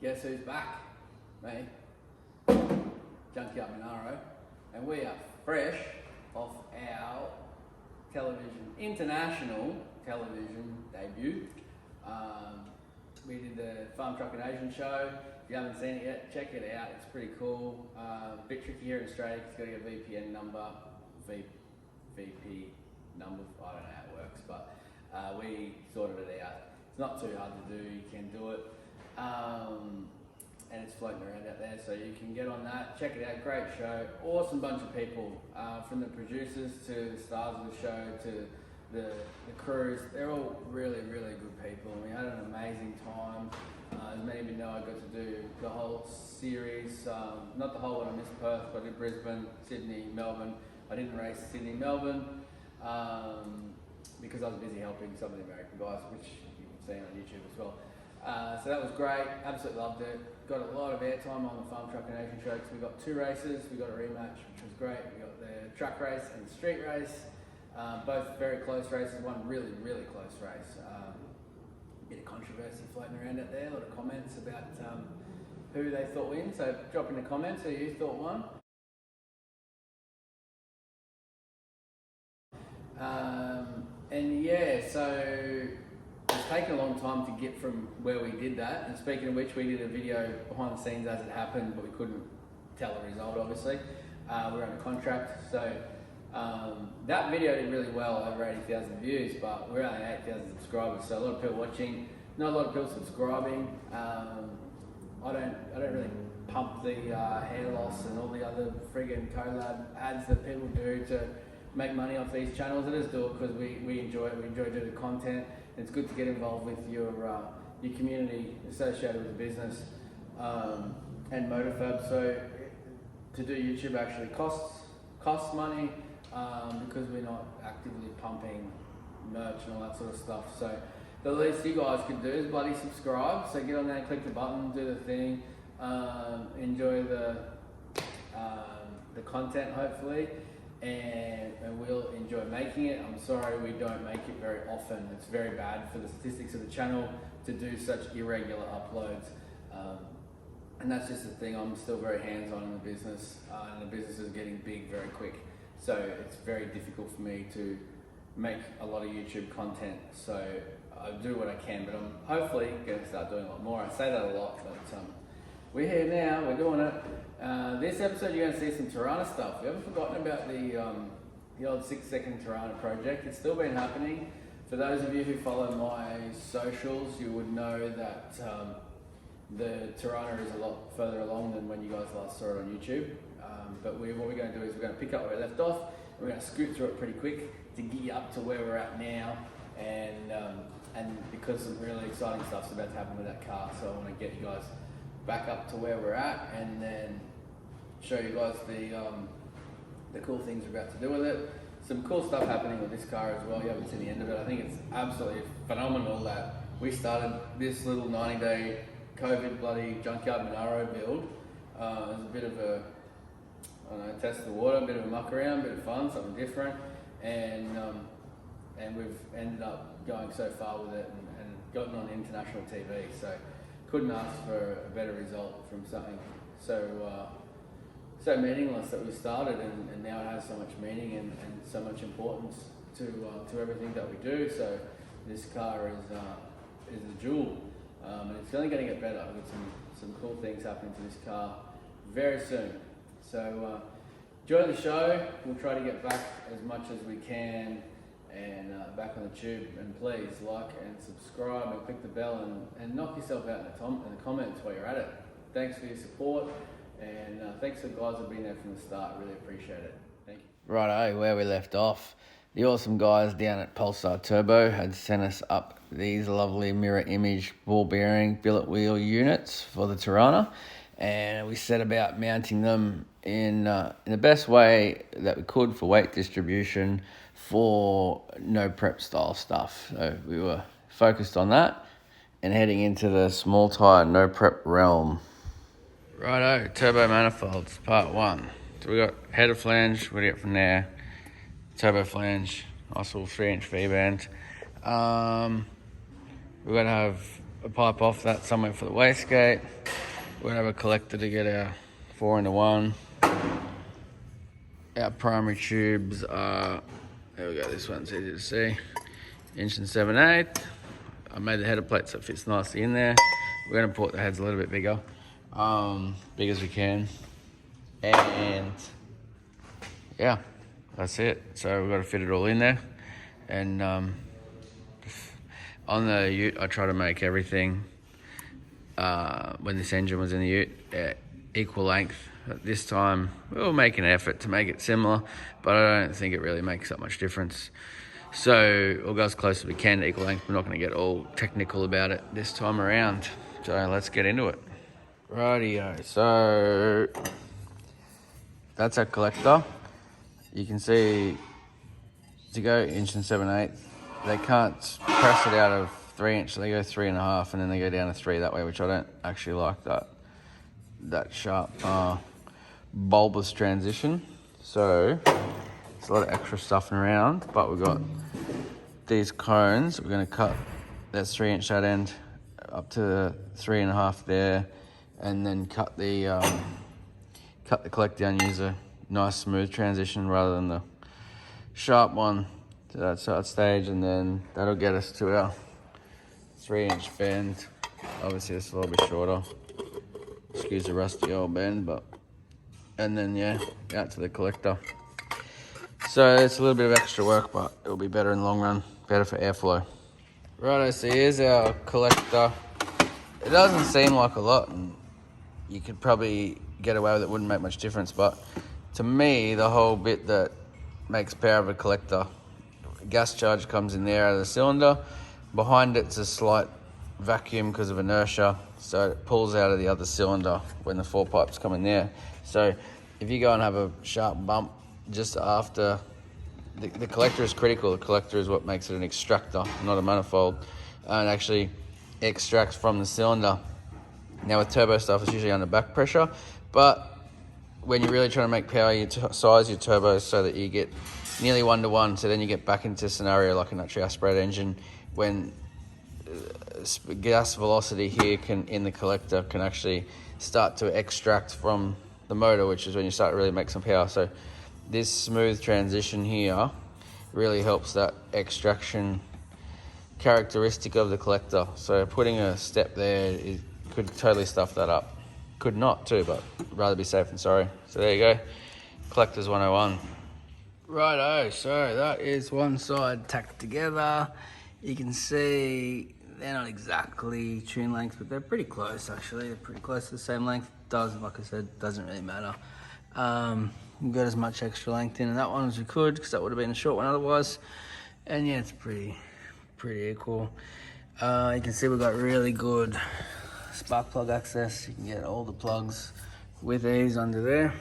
Guess who's back? Me, Junkyard Monaro, and we are fresh off our international television debut. We did the Farm Truck and Asian show. If you haven't seen it yet, check it out. It's pretty cool. A bit tricky here in Australia because you've got to get a VPN number, VP number. I don't know how it works, but we sorted it out. It's not too hard to do. You can do it. And it's floating around out there, so you can get on that, check it out. Great show, awesome bunch of people, from the producers to the stars of the show to the crews. They're all really good people, and we had an amazing time. As many of you know, I got to do the whole series, not the whole one. I missed Perth, but I did Brisbane, Sydney, Melbourne. I didn't race Sydney, Melbourne, because I was busy helping some of the American guys, which you can see on YouTube as well. So that was great, absolutely loved it. Got a lot of airtime on the Farm Truck and Asian show because we got two races. We got a rematch, which was great. We got the truck race and the street race, both very close races. One really close race. Bit of controversy floating around out there, a lot of comments about who they thought win. So drop in the comments who you thought won. And yeah, so it's taken a long time to get from where we did that. And speaking of which, we did a video behind the scenes as it happened, but we couldn't tell the result, obviously. We were under contract, so that video did really well, over 80,000 views, but we're only 8,000 subscribers, so a lot of people watching, not a lot of people subscribing. I don't really pump the hair loss and all the other friggin' collab ads that people do to make money off these channels. I just do it because we enjoy it. We enjoy doing the content. It's good to get involved with your community associated with the business and Motorfab. So to do YouTube actually costs money because we're not actively pumping merch and all that sort of stuff. So the least you guys could do is bloody subscribe. So get on there, click the button, do the thing, enjoy the content hopefully. And we'll enjoy making it. I'm sorry we don't make it very often. It's very bad for the statistics of the channel to do such irregular uploads. And that's just the thing. I'm still very hands-on in the business, and the business is getting big very quick. So it's very difficult for me to make a lot of YouTube content. So I do what I can, but I'm hopefully going to start doing a lot more. I say that a lot, but we're here now, we're doing it. This episode you're going to see some Torana stuff. We haven't forgotten about the old 6-second Torana project. It's still been happening. For those of you who follow my socials, you would know that the Torana is a lot further along than when you guys last saw it on YouTube. But what we're going to do is we're going to pick up where we left off, and we're going to scoot through it pretty quick to get you up to where we're at now. And because some really exciting stuff's about to happen with that car, so I want to get you guys back up to where we're at, and then show you guys the cool things we're about to do with it. Some cool stuff happening with this car as well. You haven't seen the end of it. I think it's absolutely phenomenal that we started this little 90-day COVID bloody Junkyard Monaro build. It was a bit of a, I don't know, test the water, a bit of a muck around, a bit of fun, something different, and we've ended up going so far with it and gotten on international TV. So couldn't ask for a better result from something so meaningless that we started, and now it has so much meaning and so much importance to everything that we do. So this car is a jewel, and it's only going to get better. We've got some cool things happening to this car very soon. So enjoy the show. We'll try to get back as much as we can and back on the tube, and please like and subscribe and click the bell and knock yourself out in the comments while you're at it. Thanks for your support, and thanks to the guys who've been there from the start. Really appreciate it. Thank you. Righto, where we left off, the awesome guys down at Pulsar Turbo had sent us up these lovely mirror image ball bearing billet wheel units for the Torana, and we set about mounting them in the best way that we could for weight distribution for no prep style stuff. So we were focused on that and heading into the small tire no prep realm. Righto, turbo manifolds, part 1. So we got header flange, what do you get from there? Turbo flange, nice little 3-inch V-band. We're going to have a pipe off that somewhere for the wastegate. We're gonna have a collector to get our 4-into-1. Our primary tubes are, there we go, this one's easy to see, 1 7/8 inch. I made the header plate so it fits nicely in there. We're gonna put the heads a little bit bigger, big as we can. And yeah, that's it. So we've got to fit it all in there. And on the ute, I try to make everything, when this engine was in the ute, equal length. This time, we were making an effort to make it similar, but I don't think it really makes that much difference. So we'll go as close as we can to equal length. We're not going to get all technical about it this time around. So let's get into it. Rightio, so that's our collector. You can see to go 1 7/8 inch, they can't press it out of 3 inch, they go 3.5 and then they go down to 3 that way, which I don't actually like that sharp bulbous transition. So it's a lot of extra stuffing around, but we've got these cones. We're going to cut, that's 3 inch that end up to 3.5 there, and then cut the collector down, use a nice smooth transition rather than the sharp one to that start stage, and then that'll get us to our 3 inch bend. Obviously this is a little bit shorter, excuse the rusty old bend, but, and then yeah, out to the collector. So it's a little bit of extra work, but it'll be better in the long run, better for airflow. Righto, so here's our collector. It doesn't seem like a lot, and you could probably get away with it, wouldn't make much difference, but to me, the whole bit that makes power of a collector, gas charge comes in there out of the cylinder. Behind it's a slight vacuum because of inertia, so it pulls out of the other cylinder when the 4 pipes come in there. So if you go and have a sharp bump just after, the collector is critical. The collector is what makes it an extractor, not a manifold, and actually extracts from the cylinder. Now with turbo stuff, it's usually under back pressure, but when you're really trying to make power, you size your turbos so that you get nearly 1-to-1, so then you get back into a scenario like a naturally aspirated engine when gas velocity here in the collector can actually start to extract from the motor, which is when you start to really make some power. So this smooth transition here really helps that extraction characteristic of the collector. So putting a step there, it could totally stuff that up. Could not too, but rather be safe than sorry. So there you go, Collectors 101. Righto, so that is one side tacked together. You can see they're not exactly tune length, but they're pretty close actually. They're pretty close to the same length. Like I said, doesn't really matter. We got as much extra length in that one as we could, because that would have been a short one otherwise. And yeah, it's pretty equal. You can see we've got really good spark plug access. You can get all the plugs with ease under there.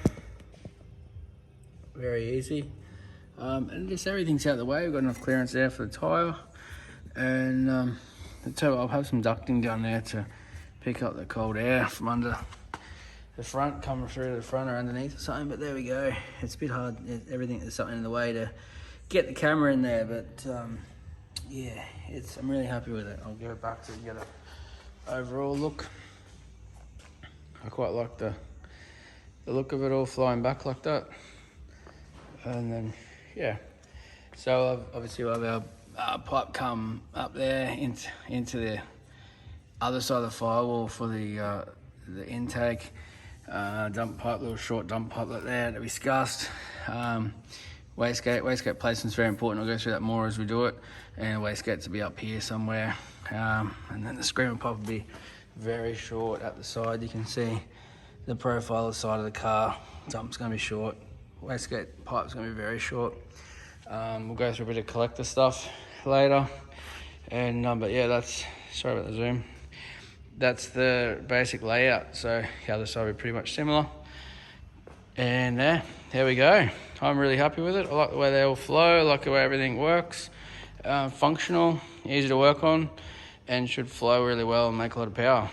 Very easy. And just everything's out of the way. We've got enough clearance there for the tyre. And the turbo, I'll have some ducting down there to pick up the cold air from under the front, coming through to the front or underneath or something. But there we go. It's a bit hard. There's something in the way to get the camera in there. But yeah, I'm really happy with it. I'll go back to get an overall look. I quite like the look of it all flying back like that. And then, yeah. So obviously we'll have our pipe come up there into the other side of the firewall for the intake. Dump pipe, little short dump pipe like there that we discussed. Wastegate placement's very important. I'll go through that more as we do it. And wastegate to be up here somewhere. And then the screamer pipe will be very short at the side. You can see the profile of the side of the car. Dump's going to be short. Wastegate pipe's going to be very short. We'll go through a bit of collector stuff later. And but yeah, sorry about the zoom. That's the basic layout. So the other side will be pretty much similar. And there we go. I'm really happy with it. I like the way they all flow. I like the way everything works. Functional, easy to work on, and should flow really well and make a lot of power.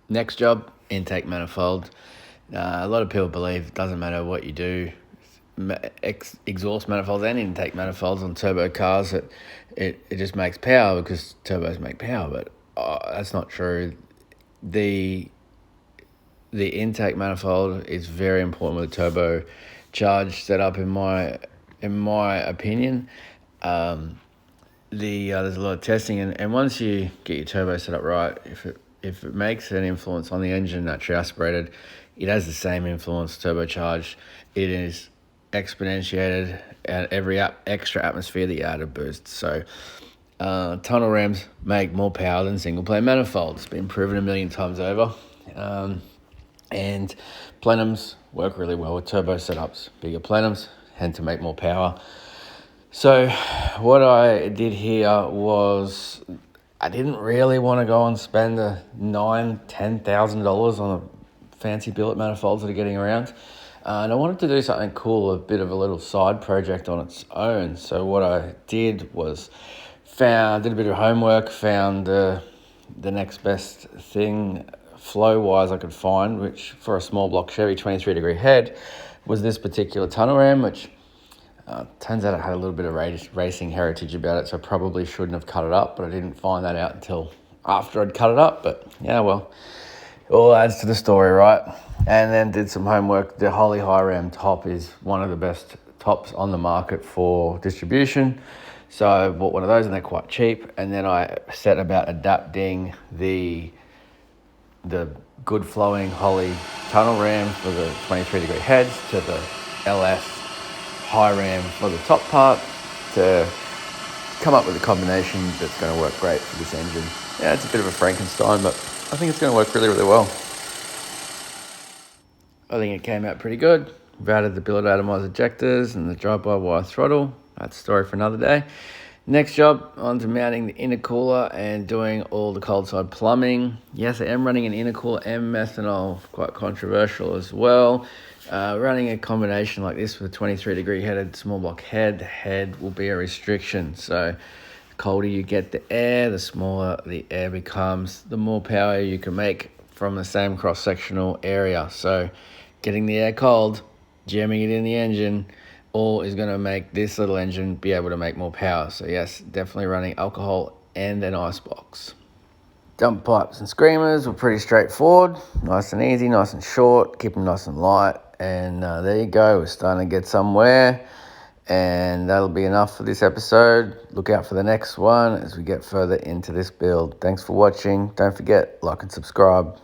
Next job, intake manifold. A lot of people believe it doesn't matter what you do, exhaust manifolds and intake manifolds on turbo cars, it just makes power because turbos make power, but that's not true. The intake manifold is very important with a turbo charge setup in my opinion. There's a lot of testing, and once you get your turbo set up right, if it makes an influence on the engine naturally aspirated, it has the same influence turbocharged. It is exponentiated at every extra atmosphere that you add a boost. So tunnel rams make more power than single plane manifolds. It's been proven a million times over. And plenums work really well with turbo setups. Bigger plenums tend to make more power. So what I did here was I didn't really want to go and spend $9,000-$10,000 on a fancy billet manifolds that are getting around. And I wanted to do something cool, a bit of a little side project on its own. So what I did was did a bit of homework, found the next best thing flow-wise I could find, which for a small block Chevy 23-degree head was this particular tunnel ram, which turns out it had a little bit of racing heritage about it, so I probably shouldn't have cut it up, but I didn't find that out until after I'd cut it up. But yeah, well, it all adds to the story, right? And then did some homework. The Holley High Ram top is one of the best tops on the market for distribution. So I bought one of those and they're quite cheap. And then I set about adapting the good flowing Holley tunnel ram for the 23-degree heads to the LS high ram for the top part to come up with a combination that's going to work great for this engine. Yeah, it's a bit of a Frankenstein, but I think it's going to work really, really well. I think it came out pretty good. We've added the billet atomized ejectors and the drive-by-wire throttle. That's a story for another day. Next job, on to mounting the intercooler and doing all the cold side plumbing. Yes, I am running an intercooler and methanol, quite controversial as well. Running a combination like this with a 23-degree headed small block head will be a restriction. So the colder you get the air, the smaller the air becomes, the more power you can make from the same cross-sectional area. So getting the air cold, jamming it in the engine, all is going to make this little engine be able to make more power. So yes, definitely running alcohol and an ice box. Dump pipes and screamers were pretty straightforward, nice and easy, nice and short, keep them nice and light. And there you go, we're starting to get somewhere. And that'll be enough for this episode. Look out for the next one as we get further into this build. Thanks for watching. Don't forget, like and subscribe.